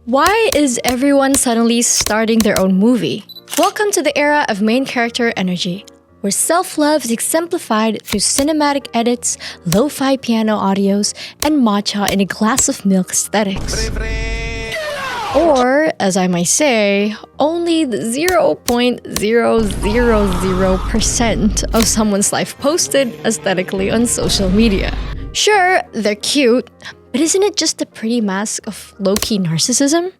Why is everyone suddenly starting their own movie? Welcome to the era of main character energy, where self-love is exemplified through cinematic edits, lo-fi piano audios, and matcha in a glass of milk aesthetics. Or, as I might say, only the 0.000% of someone's life posted aesthetically on social media. Sure, they're cute, but isn't it just a pretty mask of low-key narcissism?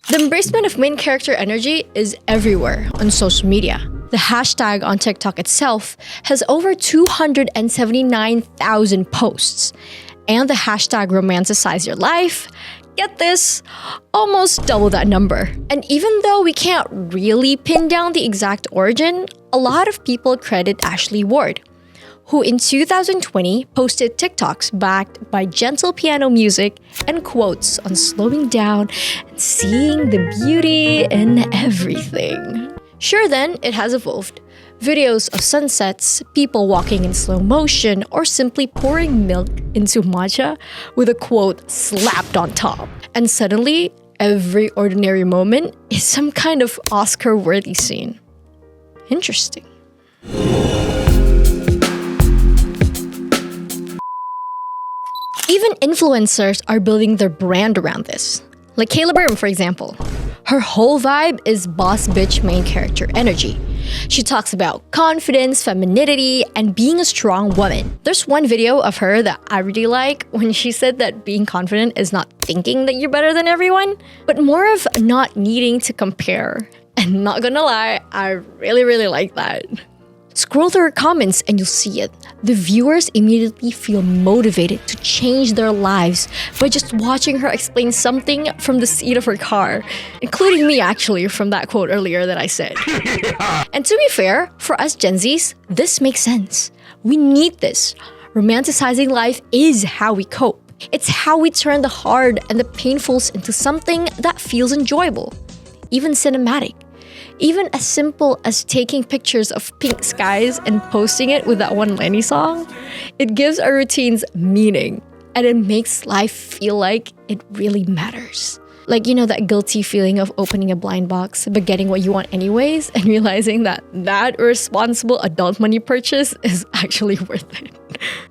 The embracement of main character energy is everywhere on social media. The hashtag on TikTok itself has over 279,000 posts. And the hashtag romanticize your life, get this, almost double that number. And even though we can't really pin down the exact origin, a lot of people credit Ashley Ward, who in 2020 posted TikToks backed by gentle piano music and quotes on slowing down and seeing the beauty in everything. Sure then, it has evolved. Videos of sunsets, people walking in slow motion, or simply pouring milk into matcha with a quote slapped on top. And suddenly, every ordinary moment is some kind of Oscar-worthy scene. Interesting. Even influencers are building their brand around this. Like Kayla Burm, for example. Her whole vibe is boss bitch main character energy. She talks about confidence, femininity, and being a strong woman. There's one video of her that I really like when she said that being confident is not thinking that you're better than everyone, but more of not needing to compare. And not gonna lie, I really like that. Scroll through her comments and you'll see it. The viewers immediately feel motivated to change their lives by just watching her explain something from the seat of her car, including me actually from that quote earlier that I said. And to be fair, for us Gen Zs, this makes sense. We need this. Romanticizing life is how we cope. It's how we turn the hard and the painfuls into something that feels enjoyable, even cinematic. Even as simple as taking pictures of pink skies and posting it with that one Lenny song, it gives our routines meaning and it makes life feel like it really matters. Like, you know, that guilty feeling of opening a blind box but getting what you want anyways and realizing that that irresponsible adult money purchase is actually worth it.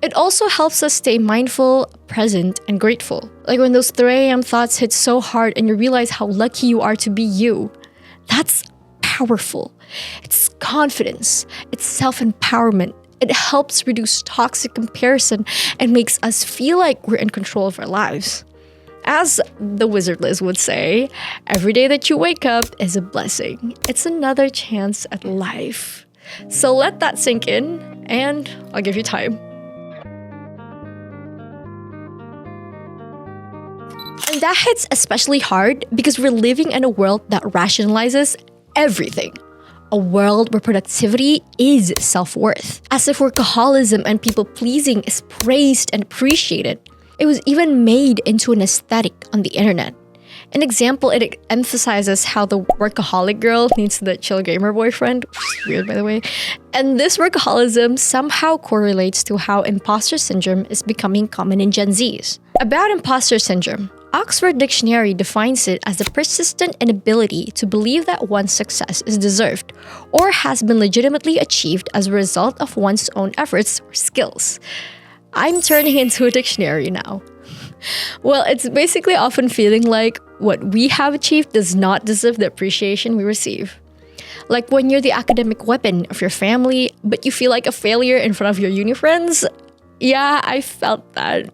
It also helps us stay mindful, present, and grateful. Like when those 3 a.m. thoughts hit so hard and you realize how lucky you are to be you. That's powerful. It's confidence. It's self-empowerment. It helps reduce toxic comparison and makes us feel like we're in control of our lives. As the Wizard Liz would say, every day that you wake up is a blessing. It's another chance at life. So let that sink in, and I'll give you time. And that hits especially hard because we're living in a world that rationalizes everything. A world where productivity is self-worth. As if workaholism and people-pleasing is praised and appreciated. It was even made into an aesthetic on the internet. An example, it emphasizes how the workaholic girl needs the chill gamer boyfriend, which is weird by the way. And this workaholism somehow correlates to how imposter syndrome is becoming common in Gen Zs. About imposter syndrome, Oxford Dictionary defines it as the persistent inability to believe that one's success is deserved or has been legitimately achieved as a result of one's own efforts or skills. I'm turning into a dictionary now. Well, it's basically often feeling like what we have achieved does not deserve the appreciation we receive. Like when you're the academic weapon of your family, but you feel like a failure in front of your uni friends. Yeah, I felt that.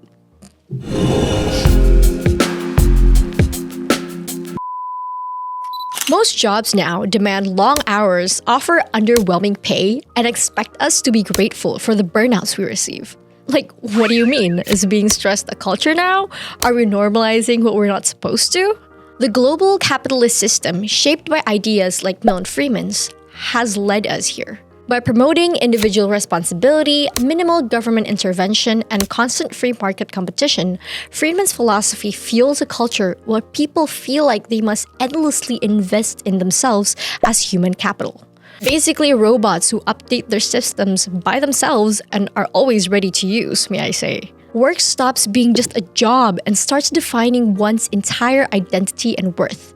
Most jobs now demand long hours, offer underwhelming pay, and expect us to be grateful for the burnouts we receive. Like, what do you mean? Is being stressed a culture now? Are we normalizing what we're not supposed to? The global capitalist system, shaped by ideas like Milton Friedman's, has led us here. By promoting individual responsibility, minimal government intervention, and constant free market competition, Friedman's philosophy fuels a culture where people feel like they must endlessly invest in themselves as human capital. Basically, robots who update their systems by themselves and are always ready to use, may I say. work stops being just a job and starts defining one's entire identity and worth.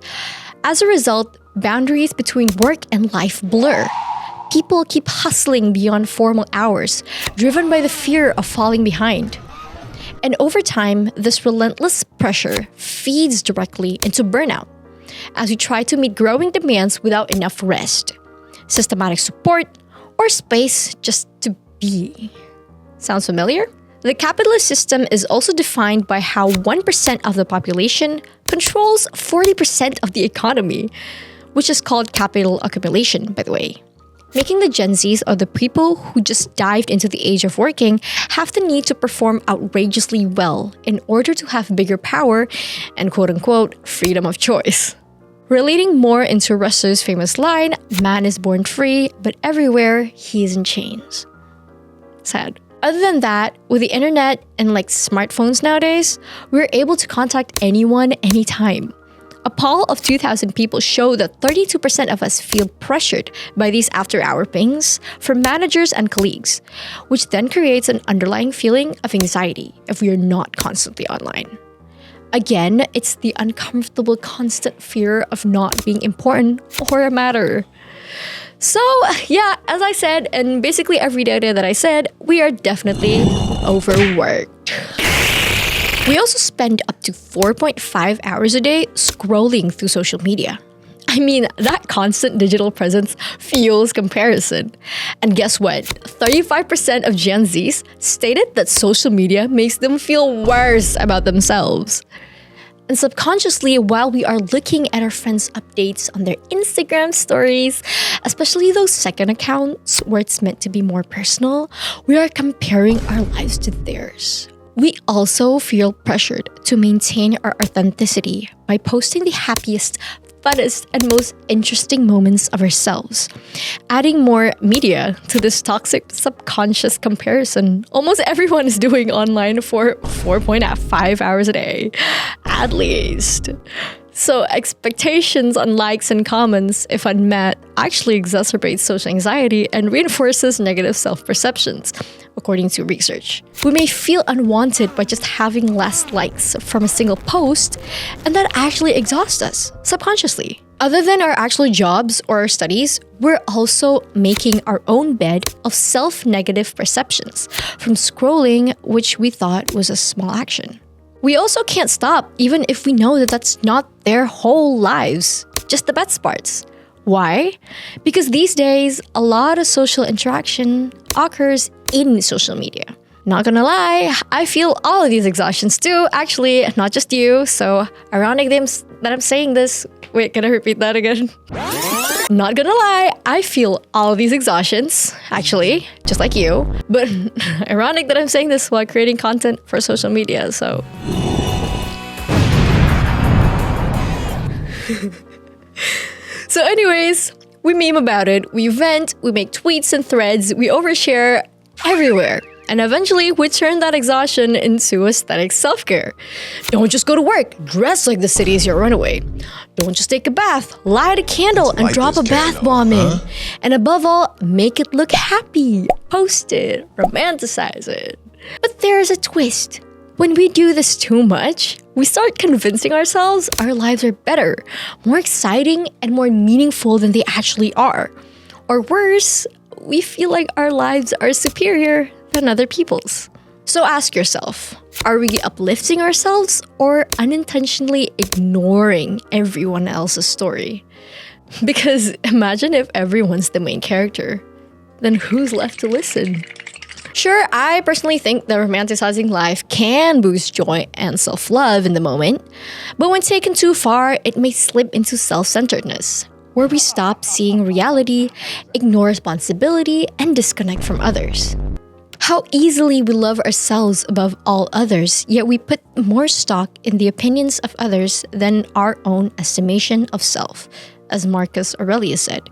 As a result, boundaries between work and life blur. People keep hustling beyond formal hours, driven by the fear of falling behind. And over time, this relentless pressure feeds directly into burnout as we try to meet growing demands without enough rest, systematic support, or space just to be. Sounds familiar? The capitalist system is also defined by how 1% of the population controls 40% of the economy, which is called capital accumulation, by the way. Making the Gen Zs, or the people who just dived into the age of working, have the need to perform outrageously well in order to have bigger power and quote-unquote freedom of choice. Relating more into Russell's famous line, "Man is born free, but everywhere he is in chains." Sad. Other than that, with the internet and smartphones nowadays, we're able to contact anyone anytime. A poll of 2,000 people showed that 32% of us feel pressured by these after-hour pings from managers and colleagues, which then creates an underlying feeling of anxiety if we are not constantly online. Again, it's the uncomfortable constant fear of not being important or a matter. So, yeah, as I said, and basically every data that I said, we are definitely overworked. We also spend up to 4.5 hours a day scrolling through social media. I mean, that constant digital presence fuels comparison. And guess what? 35% of Gen Zs stated that social media makes them feel worse about themselves. And subconsciously, while we are looking at our friends' updates on their Instagram stories, especially those second accounts where it's meant to be more personal, we are comparing our lives to theirs. We also feel pressured to maintain our authenticity by posting the happiest, funnest, and most interesting moments of ourselves, adding more media to this toxic subconscious comparison almost everyone is doing online for 4.5 hours a day, at least. So expectations on likes and comments, if unmet, actually exacerbates social anxiety and reinforces negative self-perceptions, according to research. We may feel unwanted by just having less likes from a single post, and that actually exhausts us subconsciously. Other than our actual jobs or our studies, we're also making our own bed of self-negative perceptions from scrolling, which we thought was a small action. We also can't stop even if we know that that's not their whole lives, just the best parts. Why? Because these days, a lot of social interaction occurs in social media. Not gonna lie, I feel all of these exhaustions too, actually, not just you. So ironic that I'm saying this. Wait, can I repeat that again? Not gonna lie, I feel all of these exhaustions, actually, just like you. But ironic that I'm saying this while creating content for social media, so. So anyways, we meme about it, we vent, we make tweets and threads, we overshare everywhere. And eventually, we turn that exhaustion into aesthetic self-care. Don't just go to work, dress like the city is your runaway. Don't just take a bath, light a candle and drop a bath bomb in. And above all, make it look happy. Post it, romanticize it. But there's a twist. When we do this too much, we start convincing ourselves our lives are better, more exciting, and more meaningful than they actually are. Or worse, we feel like our lives are superior than other people's. So ask yourself, are we uplifting ourselves or unintentionally ignoring everyone else's story? Because imagine if everyone's the main character, then who's left to listen? Sure, I personally think that romanticizing life can boost joy and self-love in the moment, but when taken too far, it may slip into self-centeredness, where we stop seeing reality, ignore responsibility, and disconnect from others. How easily we love ourselves above all others, yet we put more stock in the opinions of others than our own estimation of self, as Marcus Aurelius said.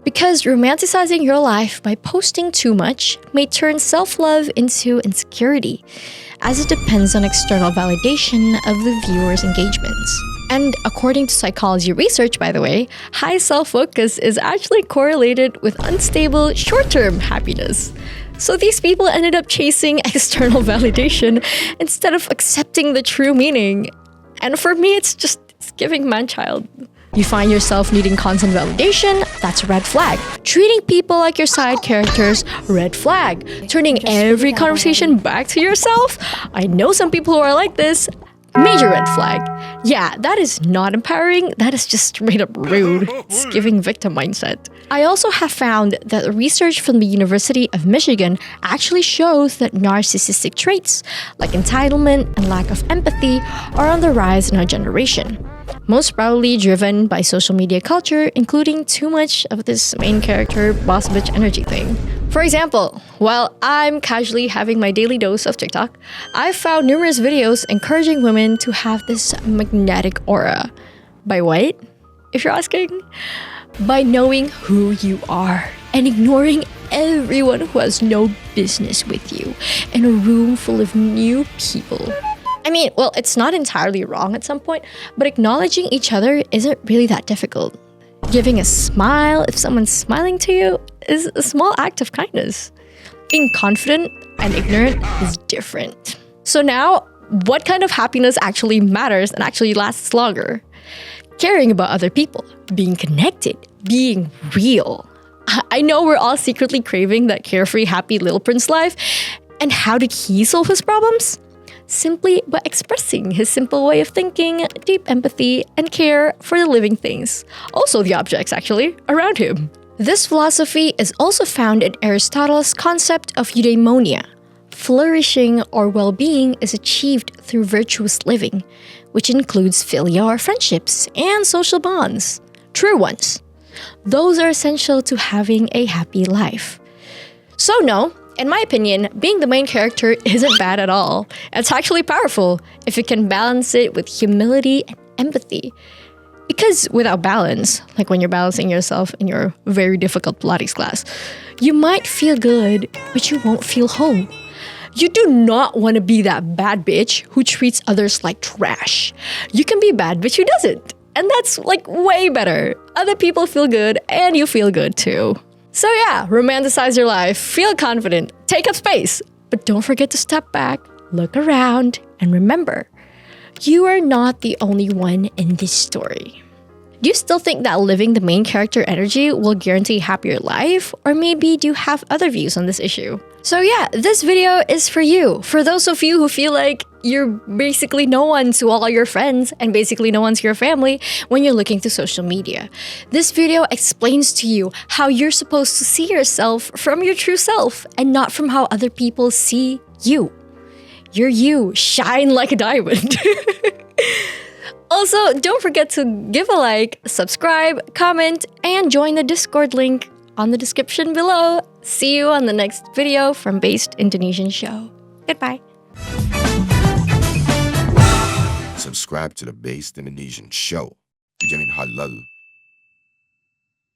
Because romanticizing your life by posting too much may turn self-love into insecurity, as it depends on external validation of the viewer's engagements. And according to psychology research, by the way, high self-focus is actually correlated with unstable short-term happiness. So these people ended up chasing external validation instead of accepting the true meaning. And for me, it's giving man-child. You find yourself needing constant validation, that's a red flag. Treating people like your side characters, red flag. Turning every conversation back to yourself, I know some people who are like this, major red flag. Yeah, that is not empowering, that is just straight up rude. It's giving victim mindset. I also have found that research from the University of Michigan actually shows that narcissistic traits like entitlement and lack of empathy are on the rise in our generation. Most probably driven by social media culture, including too much of this main character boss bitch energy thing. For example, while I'm casually having my daily dose of TikTok, I've found numerous videos encouraging women to have this magnetic aura. By what? If you're asking? By knowing who you are and ignoring everyone who has no business with you in a room full of new people. I mean, well, it's not entirely wrong at some point, but acknowledging each other isn't really that difficult. Giving a smile if someone's smiling to you is a small act of kindness. Being confident and ignorant is different. So now, what kind of happiness actually matters and actually lasts longer? Caring about other people, being connected, being real. I know we're all secretly craving that carefree, happy little prince life. And how did he solve his problems? Simply by expressing his simple way of thinking, deep empathy, and care for the living things, also the objects actually, around him. This philosophy is also found in Aristotle's concept of eudaimonia. Flourishing or well-being is achieved through virtuous living, which includes philia or friendships and social bonds, true ones. Those are essential to having a happy life. So no, in my opinion, being the main character isn't bad at all. It's actually powerful if you can balance it with humility and empathy. Because without balance, like when you're balancing yourself in your very difficult Pilates class, you might feel good, but you won't feel whole. You do not want to be that bad bitch who treats others like trash. You can be a bad bitch who doesn't. And that's like way better. Other people feel good and you feel good too. So yeah, romanticize your life, feel confident, take up space, but don't forget to step back, look around, and remember, you are not the only one in this story. Do you still think that living the main character energy will guarantee a happier life? Or maybe do you have other views on this issue? So yeah, this video is for you. For those of you who feel like you're basically no one to all your friends and basically no one to your family when you're looking to social media. This video explains to you how you're supposed to see yourself from your true self and not from how other people see you. You're you, shine like a diamond. Also, don't forget to give a like, subscribe, comment, and join the Discord link on the description below. See you on the next video from Based Indonesian Show. Goodbye. Subscribe to the Based Indonesian Show. Dijamin halal